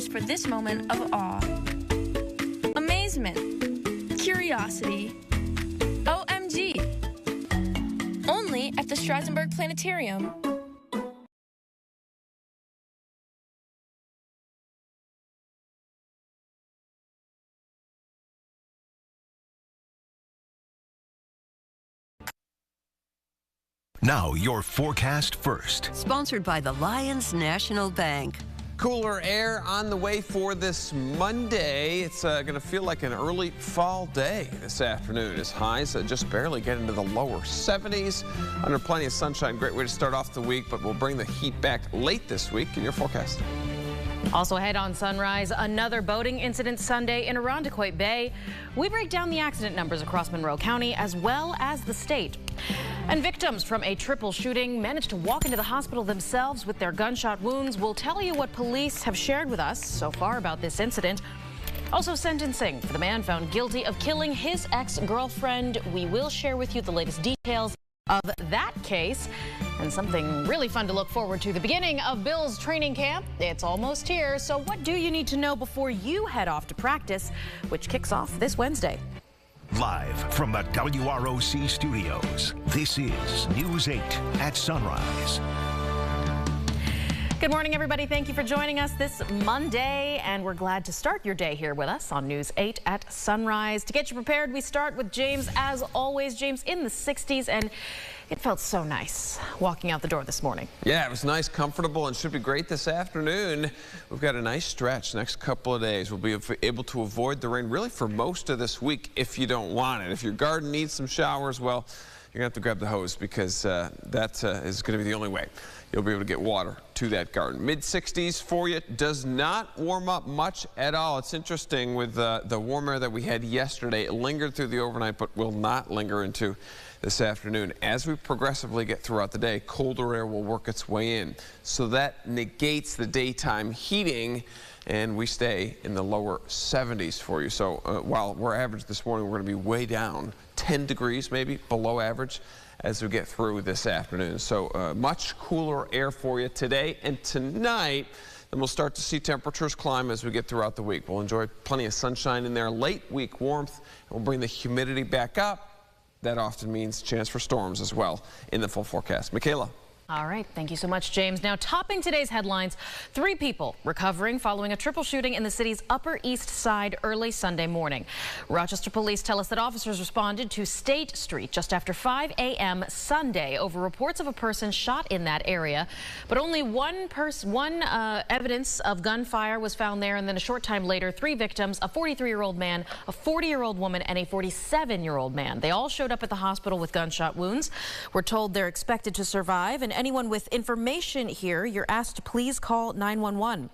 just for this moment of awe, amazement, curiosity, OMG. Only at the Strasbourg Planetarium. Now, your forecast first. Sponsored by the Lions National Bank. Cooler air on the way for this Monday. It's going to feel like an early fall day this afternoon as highs just barely get into the lower 70s. Under plenty of sunshine, great way to start off the week, but we'll bring the heat back late this week in your forecast. Also ahead on Sunrise, another boating incident Sunday in Irondequoit Bay. We break down the accident numbers across Monroe County as well as the state. And victims from a triple shooting managed to walk into the hospital themselves with their gunshot wounds. We'll tell you what police have shared with us so far about this incident. Also sentencing for the man found guilty of killing his ex-girlfriend. We will share with you the latest details of that case. And something really fun to look forward to, the beginning of Bill's training camp. It's almost here. So what do you need to know before you head off to practice, which kicks off this Wednesday? Live from the WROC studios, this is News 8 at Sunrise. Good morning, everybody. Thank you for joining us this Monday, and we're glad to start your day here with us on News 8 at Sunrise. To get you prepared, we start with James, as always. James, in the 60s, and it felt so nice walking out the door this morning. Yeah, it was nice, comfortable, and should be great this afternoon. We've got a nice stretch next couple of days. We'll be able to avoid the rain really for most of this week if you don't want it. If your garden needs some showers, well, you're going to have to grab the hose because that is going to be the only way you'll be able to get water to that garden. Mid-60s for you. Does not warm up much at all. It's interesting with the warm air that we had yesterday. It lingered through the overnight, but will not linger into this afternoon. As we progressively get throughout the day, colder air will work its way in. So that negates the daytime heating, and we stay in the lower 70s for you. So while we're average this morning, we're going to be way down 10 degrees maybe below average as we get through this afternoon. So much cooler air for you today and tonight. Then we'll start to see temperatures climb as we get throughout the week. We'll enjoy plenty of sunshine in there, late week warmth, and we'll bring the humidity back up. That often means chance for storms as well in the full forecast. Michaela. All right. Thank you so much, James. Now, topping today's headlines, 3 people recovering following a triple shooting in the city's Upper East Side early Sunday morning. Rochester police tell us that officers responded to State Street just after 5 a.m. Sunday over reports of a person shot in that area. But only one evidence of gunfire was found there. And then a short time later, 3 victims, a 43-year-old man, a 40-year-old woman, and a 47-year-old man. They all showed up at the hospital with gunshot wounds. We're told they're expected to survive. And anyone with information here, you're asked to please call 911.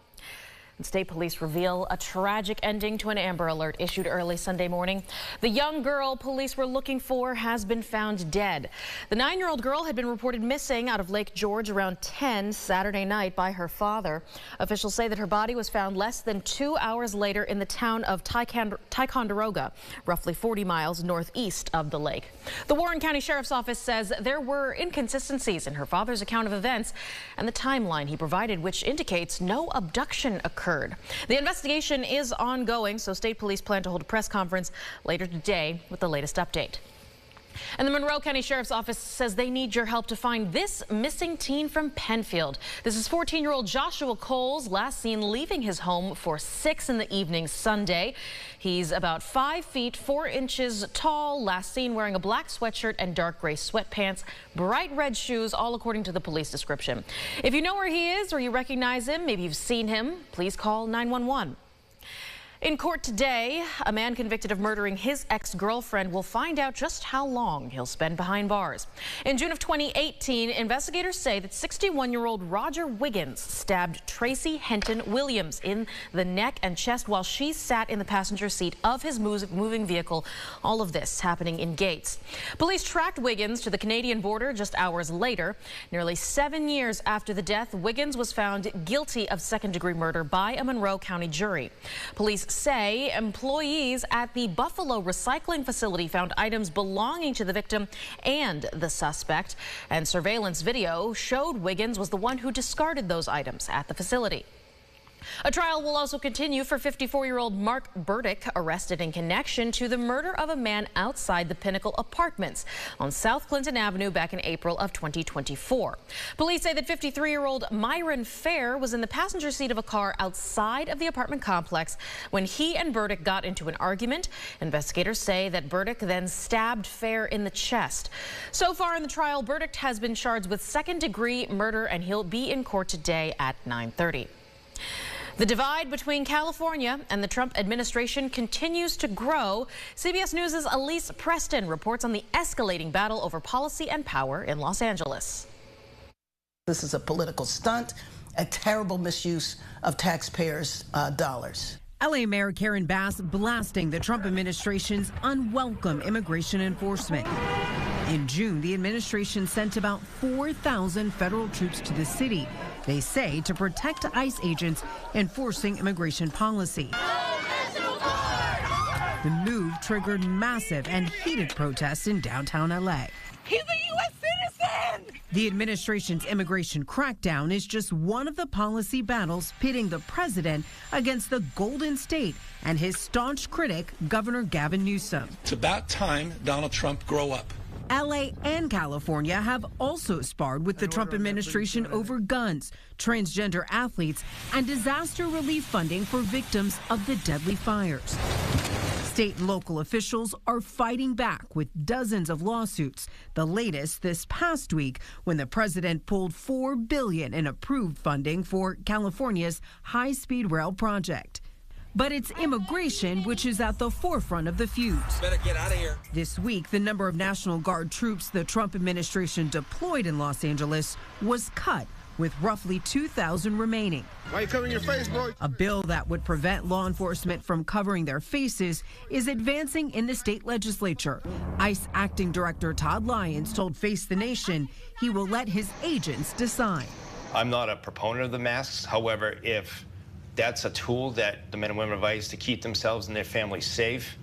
And state police reveal a tragic ending to an Amber Alert issued early Sunday morning. The young girl police were looking for has been found dead. The 9-year-old girl had been reported missing out of Lake George around 10 Saturday night by her father. Officials say that her body was found less than 2 hours later in the town of Ticonderoga, roughly 40 miles northeast of the lake. The Warren County Sheriff's Office says there were inconsistencies in her father's account of events and the timeline he provided, which indicates no abduction occurred. The investigation is ongoing, so state police plan to hold a press conference later today with the latest update. And the Monroe County Sheriff's Office says they need your help to find this missing teen from Penfield. This is 14-year-old Joshua Coles, last seen leaving his home for 6 in the evening Sunday. He's about 5 feet 4 inches tall, last seen wearing a black sweatshirt and dark gray sweatpants, bright red shoes, all according to the police description. If you know where he is or you recognize him, maybe you've seen him, please call 911. In court today, a man convicted of murdering his ex-girlfriend will find out just how long he'll spend behind bars. In June of 2018, investigators say that 61-year-old Roger Wiggins stabbed Tracy Henton Williams in the neck and chest while she sat in the passenger seat of his moving vehicle. All of this happening in Gates. Police tracked Wiggins to the Canadian border just hours later. Nearly 7 years after the death, Wiggins was found guilty of second-degree murder by a Monroe County jury. Police say employees at the Buffalo recycling facility found items belonging to the victim and the suspect, and surveillance video showed Wiggins was the one who discarded those items at the facility. A trial will also continue for 54-year-old Mark Burdick, arrested in connection to the murder of a man outside the Pinnacle Apartments on South Clinton Avenue back in April of 2024. Police say that 53-year-old Myron Fair was in the passenger seat of a car outside of the apartment complex when he and Burdick got into an argument. Investigators say that Burdick then stabbed Fair in the chest. So far in the trial, Burdick has been charged with second-degree murder, and he'll be in court today at 9:30. The divide between California and the Trump administration continues to grow. CBS News' Elise Preston reports on the escalating battle over policy and power in Los Angeles. This is a political stunt, a terrible misuse of taxpayers' dollars. LA Mayor Karen Bass blasting the Trump administration's unwelcome immigration enforcement. In June, the administration sent about 4,000 federal troops to the city, they say, to protect ICE agents enforcing immigration policy. The move triggered massive and heated protests in downtown LA. He's a U.S. citizen! The administration's immigration crackdown is just one of the policy battles pitting the president against the Golden State and his staunch critic, Governor Gavin Newsom. It's about time Donald Trump grow up. LA and California have also sparred with the Trump administration over guns, transgender athletes, and disaster relief funding for victims of the deadly fires. State and local officials are fighting back with dozens of lawsuits, the latest this past week when the president pulled $4 billion in approved funding for California's high-speed rail project. But it's immigration which is at the forefront of the feuds. Better get out of here. This week, the number of National Guard troops the Trump administration deployed in Los Angeles was cut, with roughly 2,000 remaining. Why are you covering your face, bro? A bill that would prevent law enforcement from covering their faces is advancing in the state legislature. ICE Acting Director Todd Lyons told Face the Nation he will let his agents decide. I'm not a proponent of the masks. However, if that's a tool that the men and women of ICE to keep themselves and their families safe,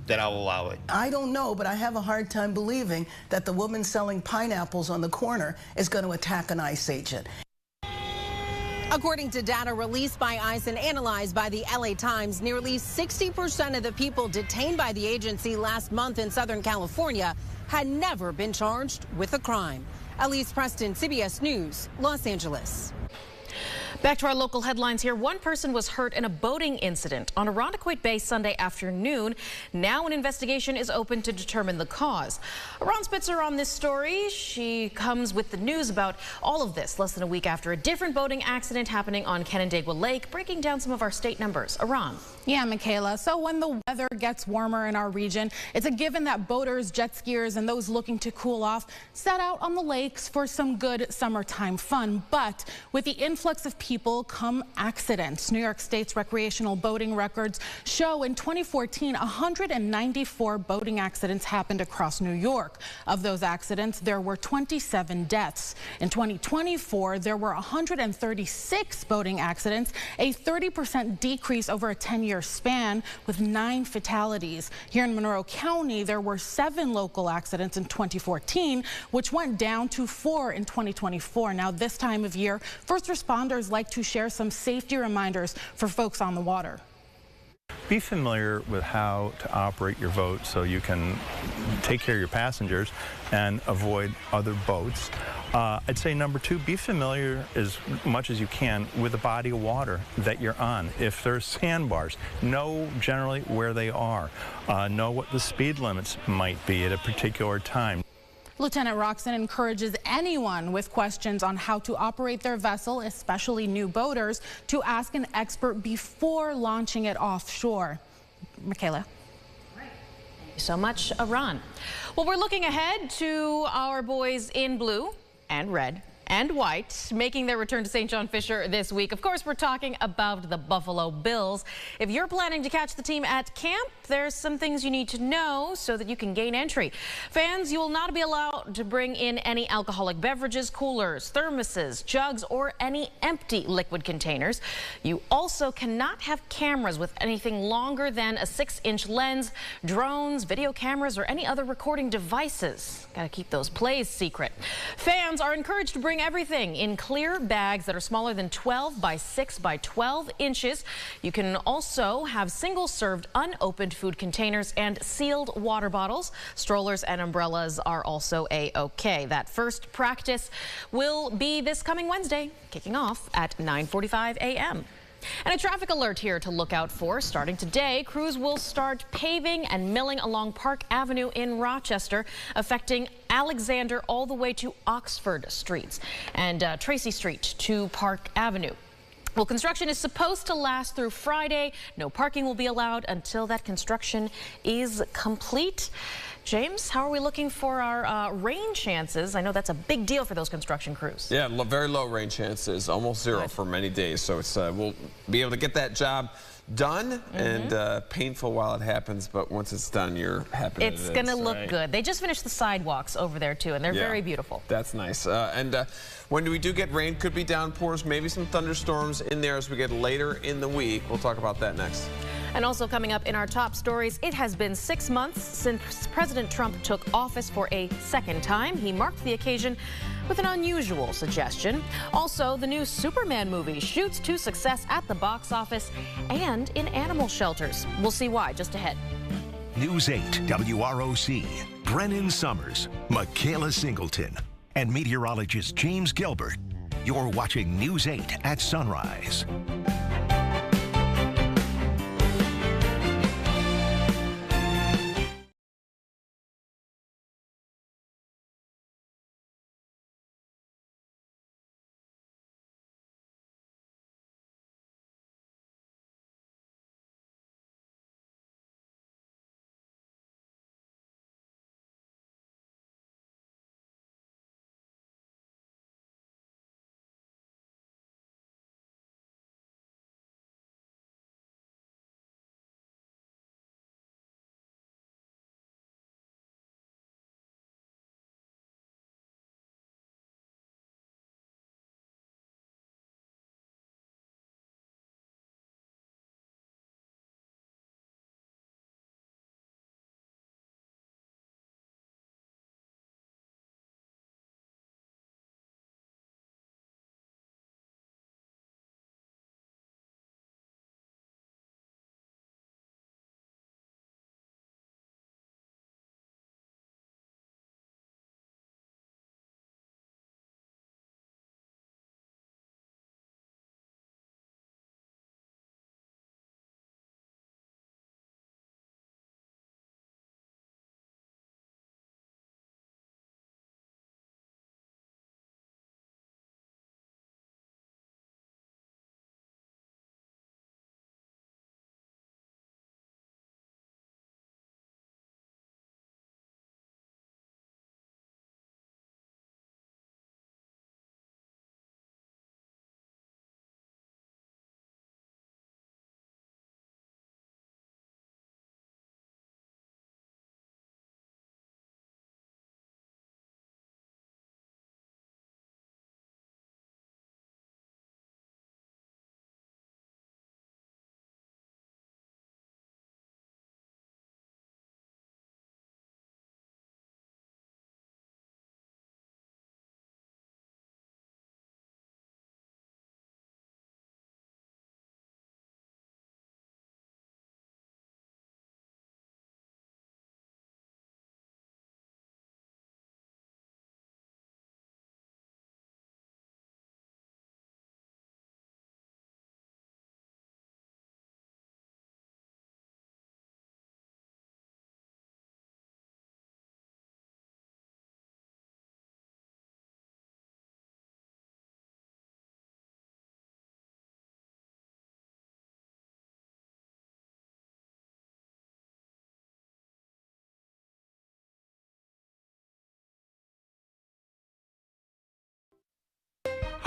then I'll allow it. I don't know, but I have a hard time believing that the woman selling pineapples on the corner is going to attack an ICE agent. According to data released by ICE and analyzed by the LA Times, nearly 60% of the people detained by the agency last month in Southern California had never been charged with a crime. Elise Preston, CBS News, Los Angeles. Back to our local headlines here. One person was hurt in a boating incident on Irondequoit Bay Sunday afternoon. Now an investigation is open to determine the cause. Ron Spitzer on this story. She comes with the news about all of this less than a week after a different boating accident happening on Canandaigua Lake, breaking down some of our state numbers. Ron. Yeah, Michaela. So when the weather gets warmer in our region, it's a given that boaters, jet skiers, and those looking to cool off set out on the lakes for some good summertime fun. But with the influx of people come accidents. New York State's recreational boating records show in 2014, 194 boating accidents happened across New York. Of those accidents, there were 27 deaths. In 2024, there were 136 boating accidents, a 30% decrease over a 10-year span with 9 fatalities. Here in Monroe County, there were 7 local accidents in 2014, which went down to 4 in 2024. Now, this time of year, first responders like to share some safety reminders for folks on the water. Be familiar with how to operate your boat so you can take care of your passengers and avoid other boats. I'd say number 2, be familiar as much as you can with the body of water that you're on. If there's sandbars, know generally where they are. Know what the speed limits might be at a particular time. Lieutenant Roxon encourages anyone with questions on how to operate their vessel, especially new boaters, to ask an expert before launching it offshore. Michaela. Thank you so much, Ron. Well, we're looking ahead to our boys in blue and red and white making their return to St. John Fisher this week. Of course, we're talking about the Buffalo Bills. If you're planning to catch the team at camp, there's some things you need to know so that you can gain entry. Fans, you will not be allowed to bring in any alcoholic beverages, coolers, thermoses, jugs, or any empty liquid containers. You also cannot have cameras with anything longer than a 6-inch lens, drones, video cameras, or any other recording devices. Gotta keep those plays secret. Fans are encouraged to bring Storing everything in clear bags that are smaller than 12 by 6 by 12 inches. You can also have single-served unopened food containers and sealed water bottles. Strollers and umbrellas are also a-okay. That first practice will be this coming Wednesday, kicking off at 9:45 a.m. And a traffic alert here to look out for. Starting today, crews will start paving and milling along Park Avenue in Rochester, affecting Alexander all the way to Oxford Streets and Tracy Street to Park Avenue. Well, construction is supposed to last through Friday. No parking will be allowed until that construction is complete. James, how are we looking for our rain chances? I know that's a big deal for those construction crews. Yeah, very low rain chances, almost zero for many days. So it's we'll be able to get that job done and painful while it happens, but once it's done, you're happy. It's going to look good. They just finished the sidewalks over there too, and they're very beautiful. That's nice. When we do get rain, could be downpours, maybe some thunderstorms in there as we get later in the week. We'll talk about that next. And also coming up in our top stories, it has been 6 months since President Trump took office for a second time. He marked the occasion with an unusual suggestion. Also, the new Superman movie shoots to success at the box office and in animal shelters. We'll see why just ahead. News 8 WROC, Brennan Summers, Michaela Singleton, and meteorologist James Gilbert. You're watching News 8 at sunrise.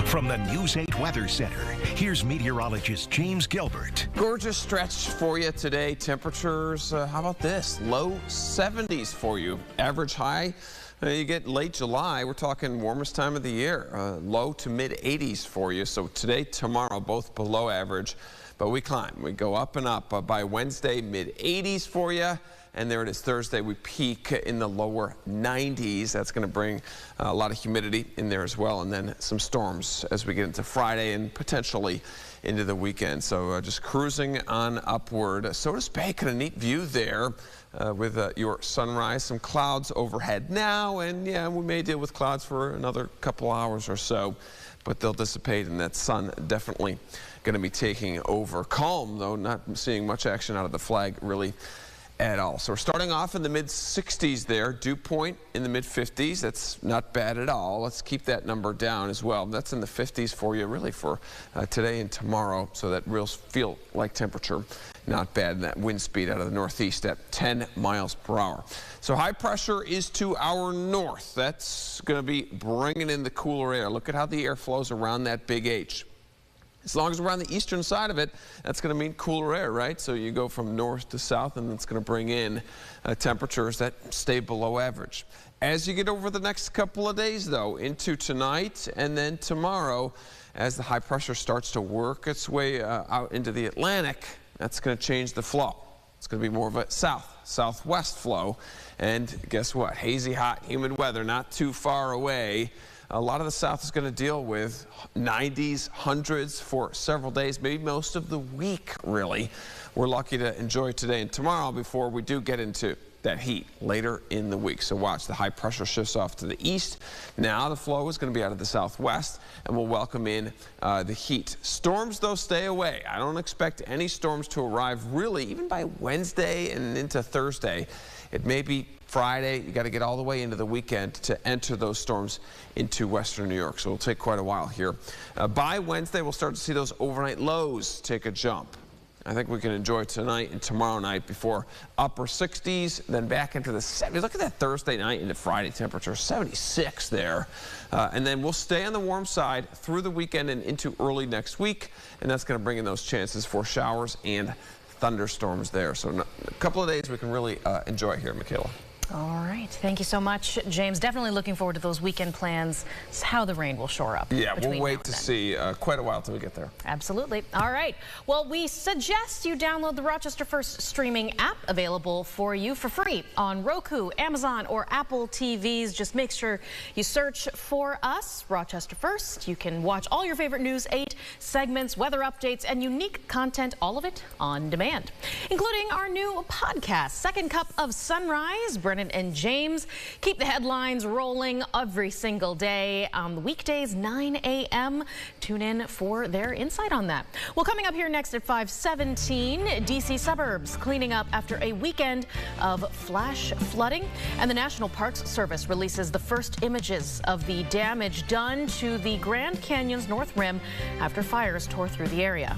From the News 8 Weather Center, here's meteorologist James Gilbert. Gorgeous stretch for you today. Temperatures, how about this? Low 70s for you. Average high, you get late July. We're talking warmest time of the year. Low to mid 80s for you. So today, tomorrow, both below average. But we climb. We go up and up. By Wednesday, mid 80s for you. and there it is Thursday. We peak in the lower 90s. That's going to bring a lot of humidity in there as well, and then some storms as we get into Friday and potentially into the weekend. So just cruising on upward. Sodas Bay, got a neat view there with your sunrise. Some clouds overhead now, and yeah, we may deal with clouds for another couple hours or so, but they'll dissipate, and that sun definitely going to be taking over. Calm, though, not seeing much action out of the flag really at all. So we're starting off in the mid-60s there. Dew point in the mid-50s. That's not bad at all. Let's keep that number down as well. That's in the 50s for you really for today and tomorrow. So that real feel like temperature, not bad. And that wind speed out of the northeast at 10 miles per hour. So high pressure is to our north. That's going to be bringing in the cooler air. Look at how the air flows around that big H. As long as we're on the eastern side of it, that's going to mean cooler air, right? So you go from north to south, and it's going to bring in temperatures that stay below average. As you get over the next couple of days, though, into tonight and then tomorrow, as the high pressure starts to work its way out into the Atlantic, that's going to change the flow. It's going to be more of a southwest flow. And guess what? Hazy, hot, humid weather not too far away. A lot of the south is going to deal with 90s, 100s for several days, maybe most of the week, really. We're lucky to enjoy today and tomorrow before we do get into that heat later in the week. So watch, the high pressure shifts off to the east. Now the flow is going to be out of the southwest, and we'll welcome in the heat. Storms, though, stay away. I don't expect any storms to arrive really even by Wednesday and into Thursday. It may be Friday. You got to get all the way into the weekend to enter those storms into western New York. So it'll take quite a while here. By Wednesday, we'll start to see those overnight lows take a jump. I think we can enjoy tonight and tomorrow night before upper 60s, then back into the 70s. Look at that Thursday night into Friday temperature, 76 there. And then we'll stay on the warm side through the weekend and into early next week. And that's going to bring in those chances for showers and thunderstorms there. So a couple of days we can really enjoy here, Michaela. All right. Thank you so much, James. Definitely looking forward to those weekend plans, how the rain will shore up. Yeah, we'll wait to see quite a while till we get there. Absolutely. All right. Well, we suggest you download the Rochester First streaming app, available for you for free on Roku, Amazon, or Apple TVs. Just make sure you search for us, Rochester First. You can watch all your favorite News 8 segments, weather updates, and unique content, all of it on demand, including our new podcast, Second Cup of Sunrise. Brennan and James keep the headlines rolling every single day on the weekdays, 9 a.m. Tune in for their insight on that. Well, coming up here next at 5:17, D.C. suburbs cleaning up after a weekend of flash flooding, and the National Parks Service releases the first images of the damage done to the Grand Canyon's North Rim after fires tore through the area.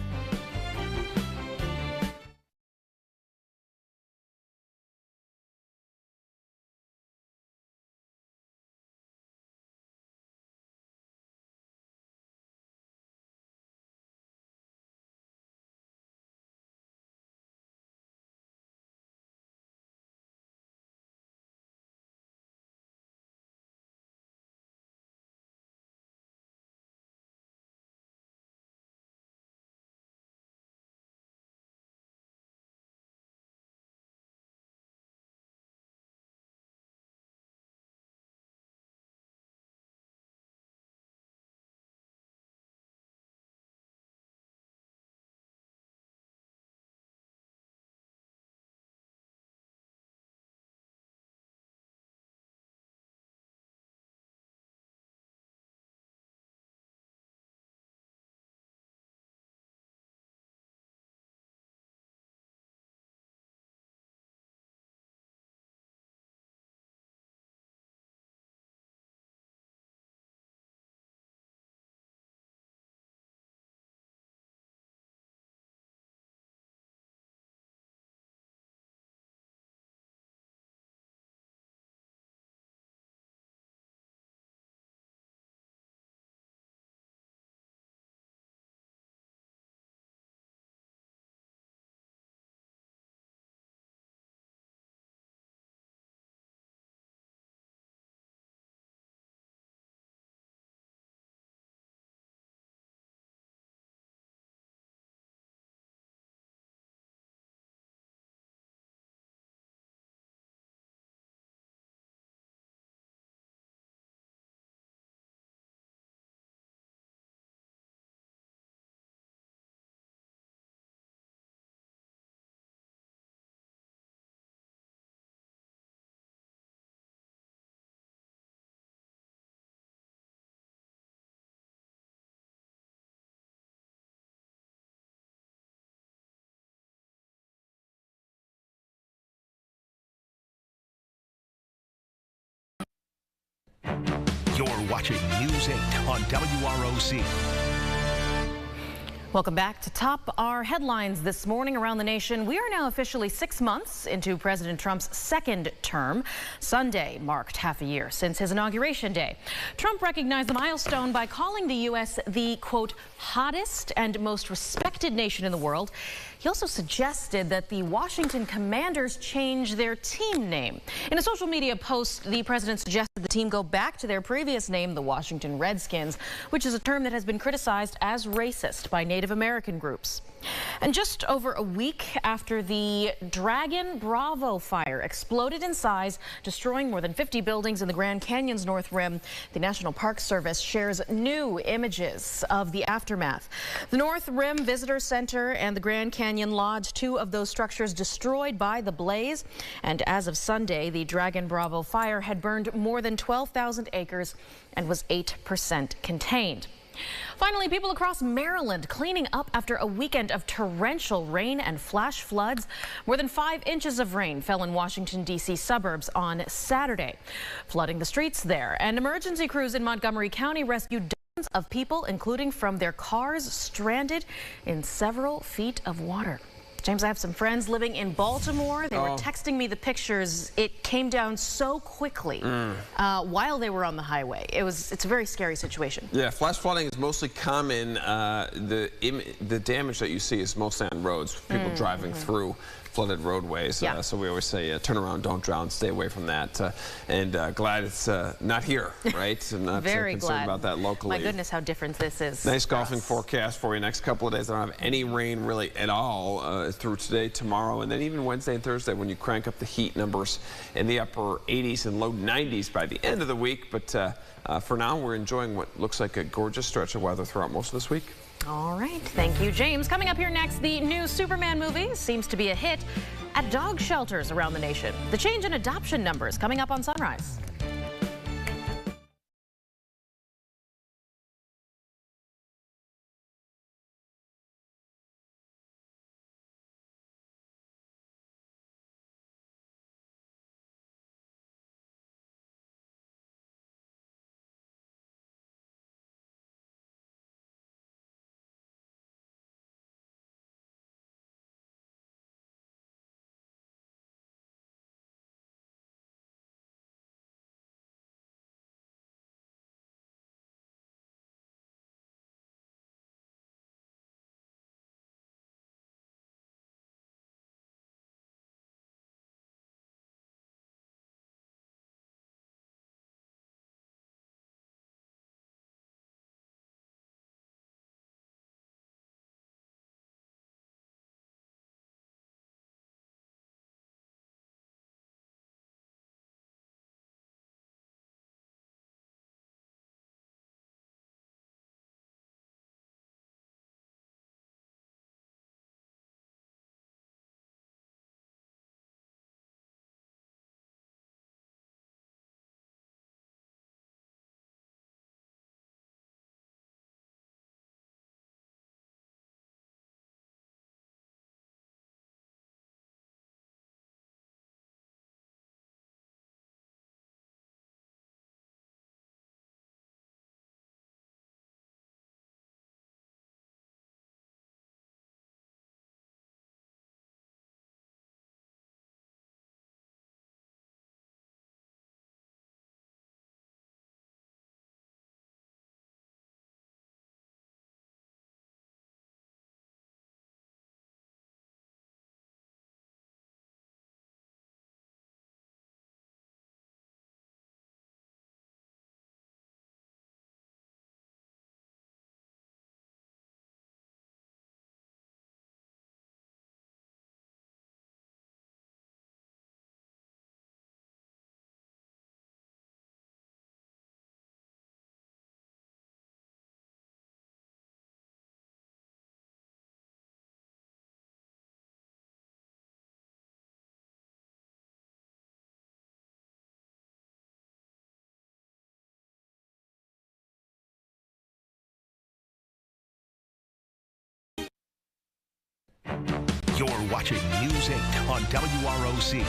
You're watching News 8 on WROC. Welcome back. To top our headlines this morning around the nation, we are now officially 6 months into President Trump's second term. Sunday marked half a year since his inauguration day. Trump recognized the milestone by calling the U.S. the, quote, hottest and most respected nation in the world. He also suggested that the Washington Commanders change their team name. In a social media post, the president suggested the team go back to their previous name, the Washington Redskins, which is a term that has been criticized as racist by Native American groups. And just over a week after the Dragon Bravo fire exploded in size, destroying more than 50 buildings in the Grand Canyon's North Rim, the National Park Service shares new images of the aftermath. The North Rim Visitor Center and the Grand Canyon Lodge, two of those structures destroyed by the blaze. And as of Sunday, the Dragon Bravo fire had burned more than 12,000 acres and was 8% contained. Finally, people across Maryland cleaning up after a weekend of torrential rain and flash floods. More than 5 inches of rain fell in Washington, D.C. suburbs on Saturday, flooding the streets there. And emergency crews in Montgomery County rescued dozens of people, including from their cars stranded in several feet of water. James, I have some friends living in Baltimore. They were texting me the pictures. It came down so quickly while they were on the highway. It's a very scary situation. Yeah, flash flooding is mostly common. The damage that you see is mostly on roads, people driving through flooded roadways. Yeah. So we always say, turn around, don't drown, stay away from that. And glad it's not here, right? And not very concerned glad about that locally. My goodness, how different this is. Nice golfing forecast for you next couple of days. I don't have any rain really at all through today, tomorrow, and then even Wednesday and Thursday when you crank up the heat numbers in the upper 80s and low 90s by the end of the week. But for now, we're enjoying what looks like a gorgeous stretch of weather throughout most of this week. All right. Thank you, James. Coming up here next, the new Superman movie seems to be a hit at dog shelters around the nation. The change in adoption numbers coming up on Sunrise. You're watching News 8 on WROC.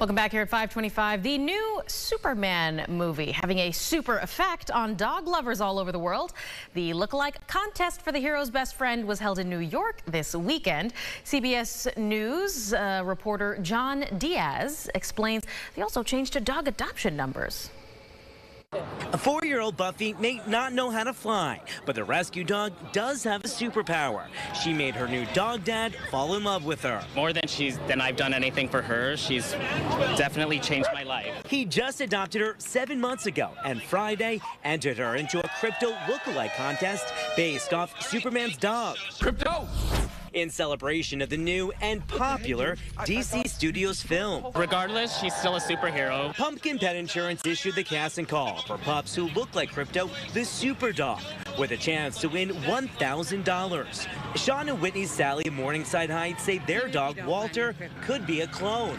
Welcome back here at 525. The new Superman movie having a super effect on dog lovers all over the world. The look-alike contest for the hero's best friend was held in New York this weekend. CBS News reporter John Diaz explains they also changed to dog adoption numbers. A 4-year-old Buffy may not know how to fly, but the rescue dog does have a superpower. She made her new dog dad fall in love with her. More than I've done anything for her. She's definitely changed my life. He just adopted her 7 months ago, and Friday entered her into a crypto lookalike contest based off Superman's dog. Crypto! In celebration of the new and popular DC Studios film. Regardless, she's still a superhero. Pumpkin Pet Insurance issued the casting call for pups who look like Crypto, the super dog, with a chance to win $1,000. Sean and Whitney's Sally of Morningside Heights say their dog, Walter, could be a clone.